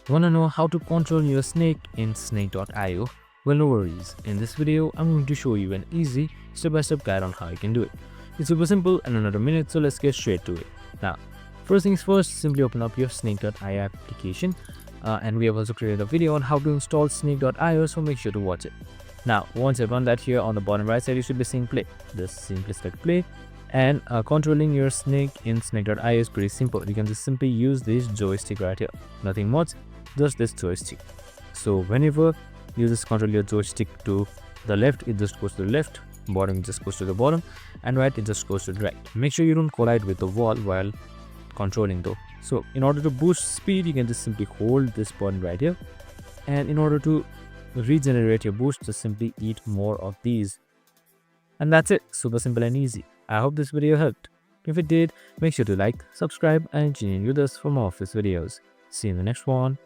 Wanna know how to control your snake in snake.io? Well, no worries. In this video, I'm going to show you an easy step-by-step guide on how you can do it. It's super simple and another minute, so let's get straight to it. Now, first things first, simply open up your snake.io application. And we have also created a video on how to install snake.io, so make sure to watch it. Now, once you've done that, here on the bottom right side, you should be seeing play. Just simply select play. And controlling your snake in snake.io is pretty simple. You can just simply use this joystick right here. Nothing much, just this joystick. So whenever you just control your joystick to the left, it just goes to the left, bottom it just goes to the bottom, and right it just goes to the right. Make sure you don't collide with the wall while controlling though. So in order to boost speed, you can just simply hold this button right here, and in order to regenerate your boost, just simply eat more of these. And that's it, super simple and easy. I hope this video helped. If it did, make sure to like, subscribe, and continue with us for more of these videos. See you in the next one.